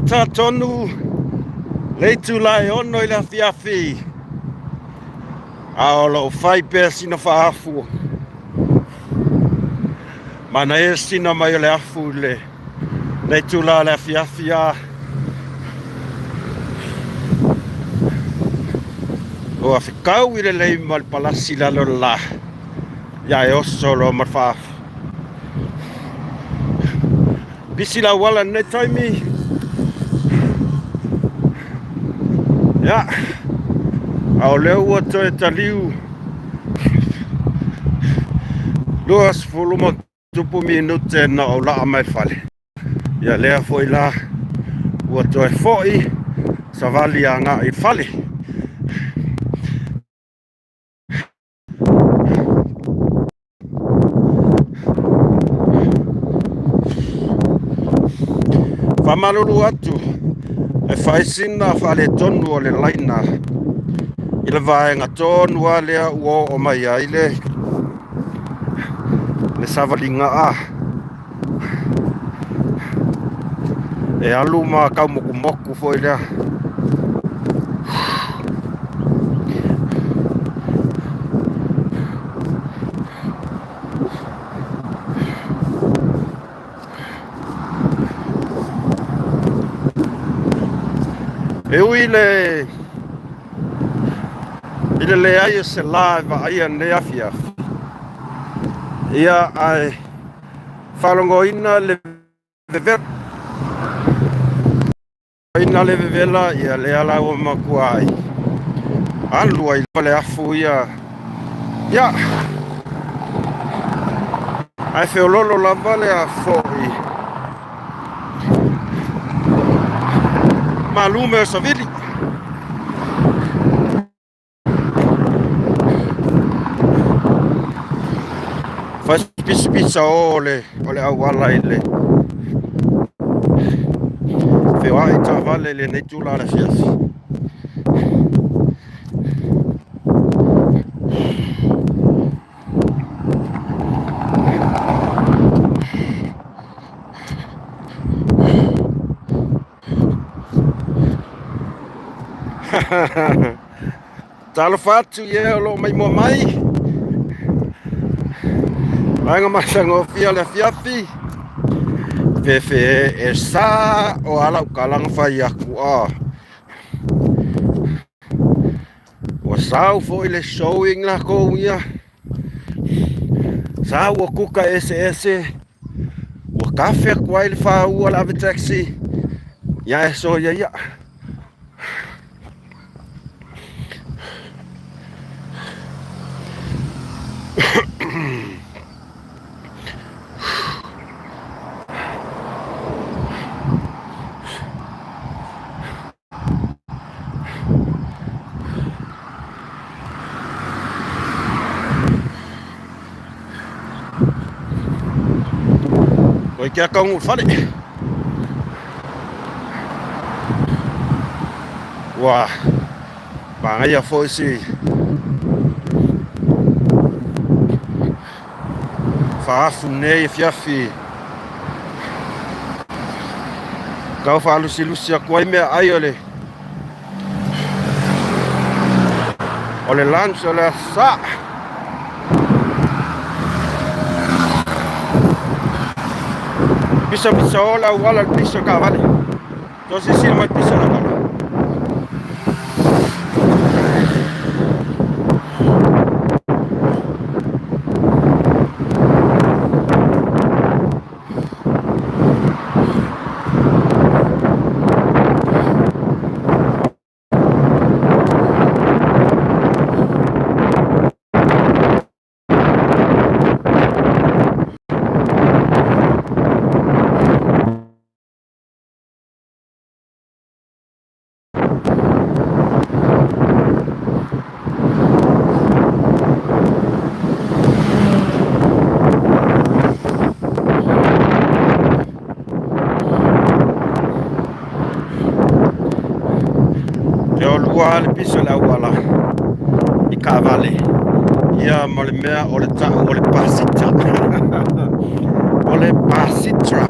ta tonu leitu lai ono i le afiafi a o lo fai pe sina faafu mana e sina mai le afu le leitu la le afiafi a o afikau i le lei mal palasi la lo la ya e oso lo marfa bisi la wala ne taimi ya au leu o to e taliu luas volumo tupu minute na o la mai fale ya lea foi la o to e foi savali anga i fale famalulu atu e faisina fale tonu o le laina i le vaenga tonu a lea ua o mai aile le savalinga a e alu ma kau moku moku foi lea e ui le le ai se lava ai ne afia ia ai falongoina le veve ina le vevela ia le ala o makuai alu ai le afu ia ai feololo la vale a foi malume savili faz pizza ole awala ile feo ai tavale le nei tula la fiasi talo fatu ye lo mai mo mai Anga masango fia le fiafi fefe e sa o ala kalang fai aku a o sau foi le showing la ko ia sa o kuka ss o kafe kwai le fa o la taxi ya so ya Oi que kau fale wah banga ya foi si faafu nei fiafi kau fa lusi koi me ai ole lunch ole sa Pisa ola wala pisa ka vale. Entonces si no pisa la wala. Le piso la wala I cavale ia mo le mea o le pasita o le pasitra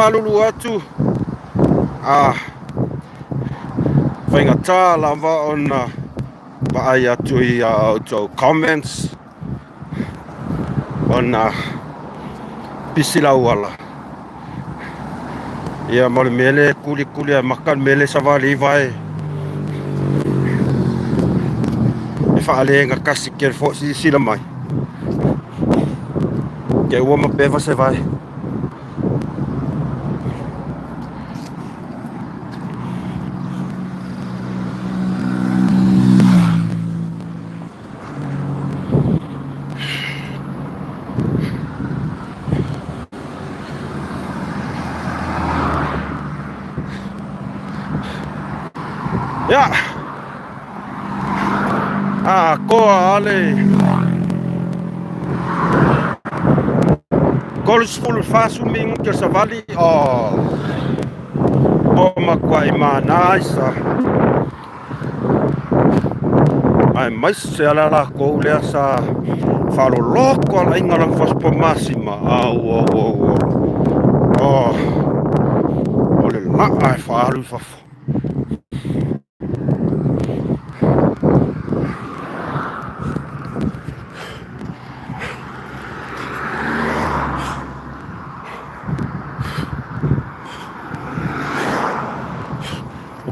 malulu atu whaingata lava ona paai atu I auto comments ona pisila wala ia mole mele kuli makan mele savali vai e whaalenga kasi ke fo si sila mai ke ua mapeva se vai ya koa ale College full fasu ming ke savali makwai mana isa ai mais se ala ko le sa falo loco ala ingala fas po massima ole la ai faru fa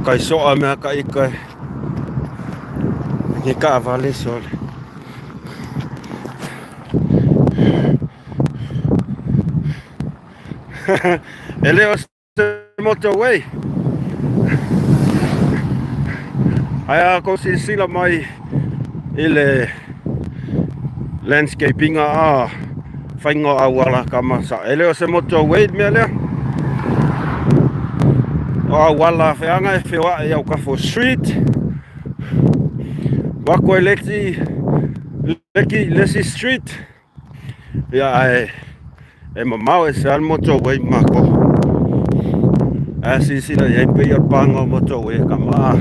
kai so a me ka ikai ni ka vale sol ele motorway aya ko sila mai ile landscaping faingo awala kama sa ele se motorway mele wala feanga fewa ya ka street wako leki street ya mamau ese al motorway mako así si la pe yo pango motorway kama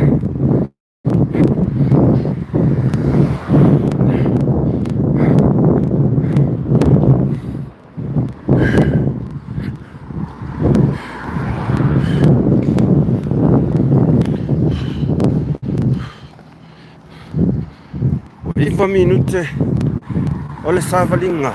Ifa minute ole savalinga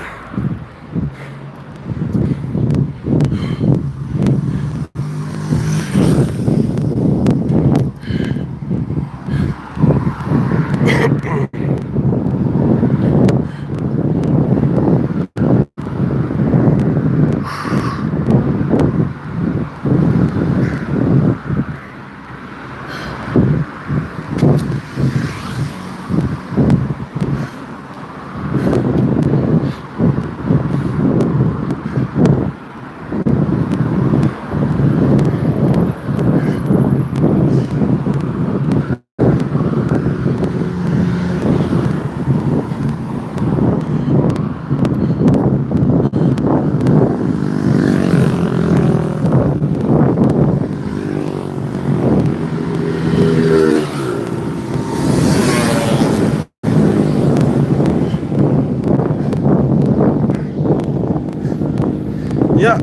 ya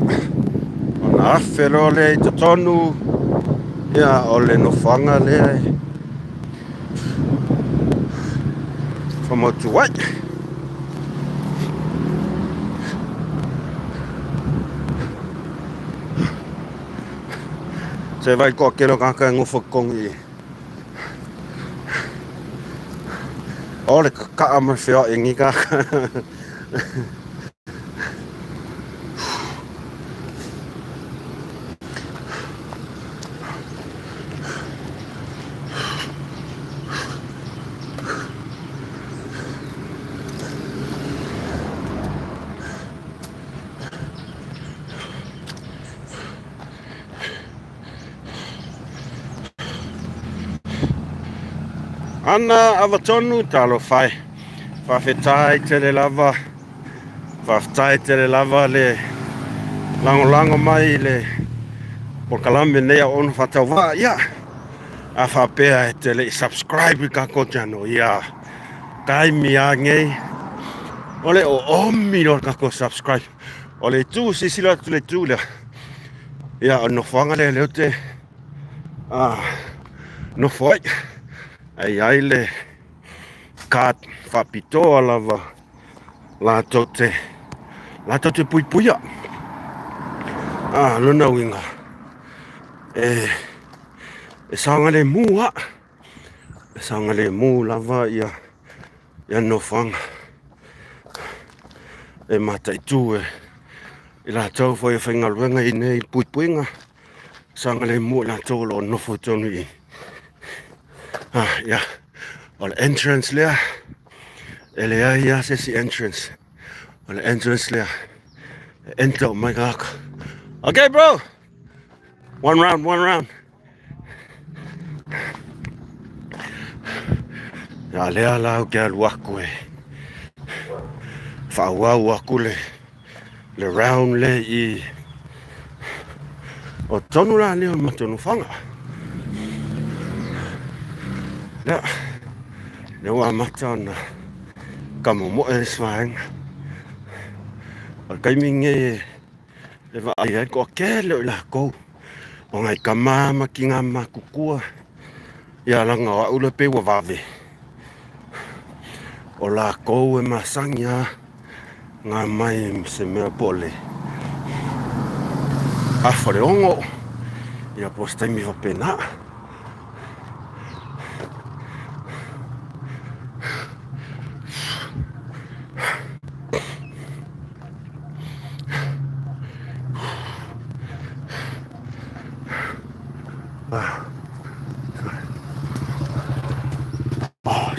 ona fero le tonu ya ole no fanga le from to what se vai ko kelo ka ngofo kongi ole ka ama feo inga Ana avatonu talo fai fa fetai tele lava le lango mai le por kalambe ne on fatawa ya afa pea tele subscribe ka ko channel ya kai miange ole o ommi ka ko subscribe ole tu si sila tu le tu le ia no fanga le te no foi ai le kat whapitoa lava la tote pui puia luna winga e sanga le mua e sanga le mu lava ia no fanga e matai tu i la tau foi whainga luenga i nei pui puinga sanga le mu la tau lo nofo tonu i ia o le entrance lea ele ia se si entrance o le entrance lea enter my god. Okay bro, one round ya lea lau ke aluaku e whauau aku le round le i o tonu la leo matonu whanga le wa mata na kamo mo e swaeng o kaiminge le va ai ko kele la ko o ngai kamama ki ngā makukua ia langa o ule pe wa vave o la ko e masangia ngā mai se mea pole a fore ongo ia posta mi va pena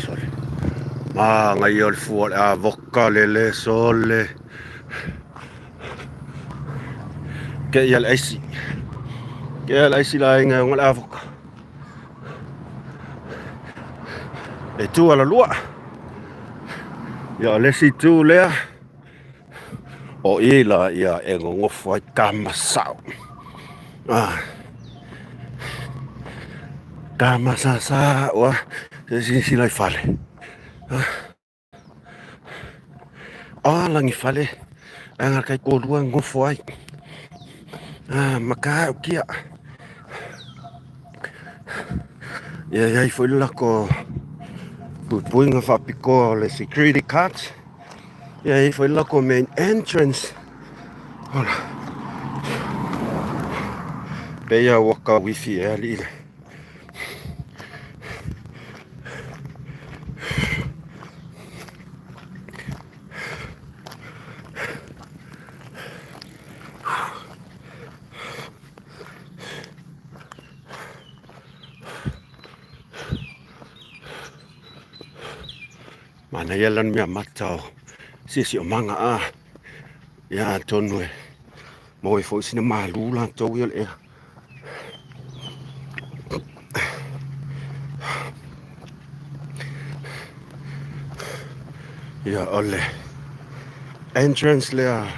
sorry ngai ol fu a vocale le sole ke ia laisi la inga ngal avoka e tu ala lua ia lesi tu lea o ila ia e ngofo ai kamasau kamasasa wa si lai fale langi fale anga kai ko lua ngofo ai maka kia ia foi la ko puinga whapiko le security cards ia foi la ko main entrance hola peia waka wifi e ali mana yalan mea matau si o manga ia tonu e mo e foi sina malu la tau ia ia ole entrance lea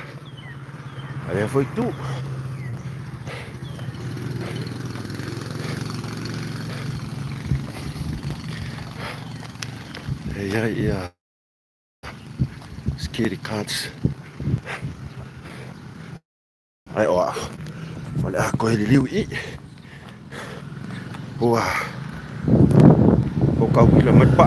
ale foi tu ia security cards ai oa ole a ko liu i o ka wila mat pa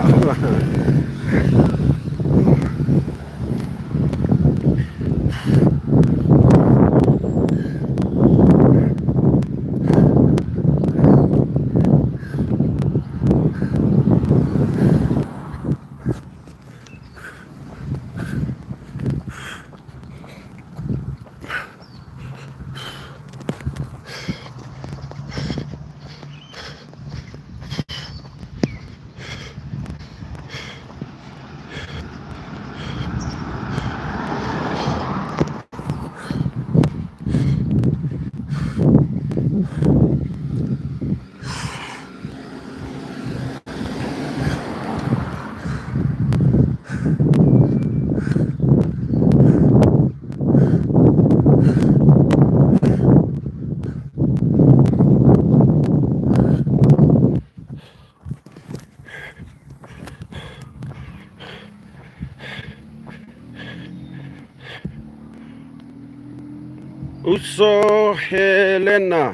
Uso Helena.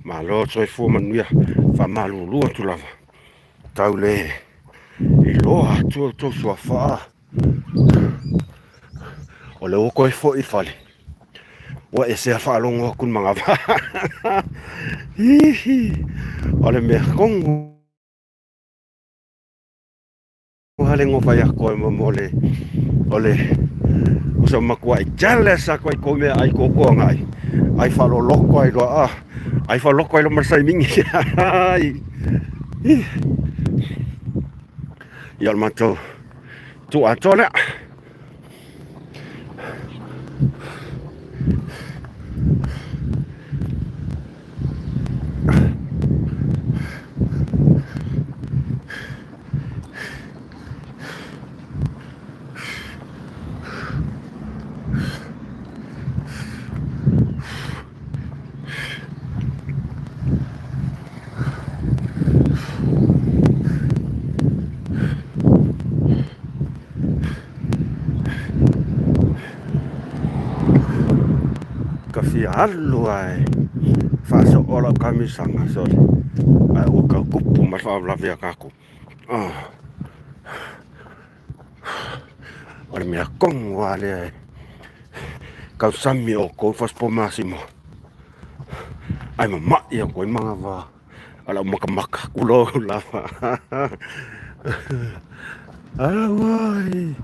Malo toi fu manuia. Fa malulua tu lava. Tau le. Iloa tu sua fa. O le oko e fo I fale. Wa e se fa longo kun manga va. Hihi. O le mea kongu. Hale ngo fa ya ko mo le. O le. Usa makua I jale sa ko ko me ai ko ko ngai. Ai fa lo loko ai lo a. Ai fa loko ai lo marsai mingi. Ai. Ia matou. Tu atona. Kafi alu ai. Faso ola kamisanga sole. Ai o ka kupu mas fa la via kaku. Ora mea kongu ale ai. Kau sami o ko fas po masimo. Ai mama ia ko manga va. Ala maka kulo lava. Ala wai.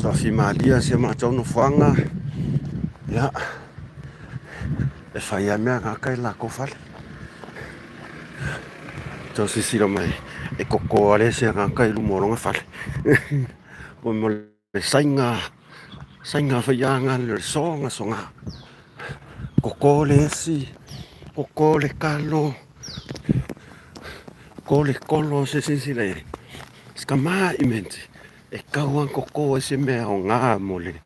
Tafi malia se matau no fanga. Ya. E fai a mea kai la ko fale. Tau si sira mai. E koko ale se kai lu moronga fale. O mo le sainga faianga le songa songa. Koko le si. Koko le kalo. Koko le kolo se sile. Skama imenti. E kauan koko e se mea o ngā mole.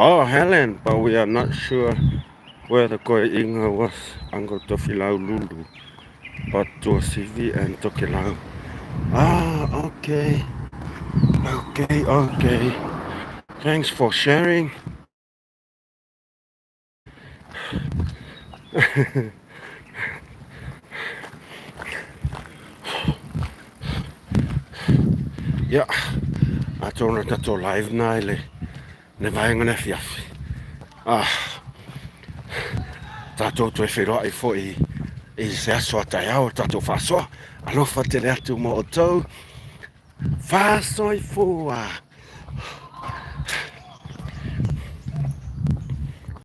Oh, Helen, but we are not sure where the Koi Inga was. Uncle Tofilau Lulu, but to CV and Tokilau. Ah, okay. Okay. Thanks for sharing. Yeah, I told her to live now. Ne vai ngana fiafi. Tatou tu e whero ai fo I se aso atai au tatou whasoa. Alofa te rea tu mo o tau. Whasoa I fua.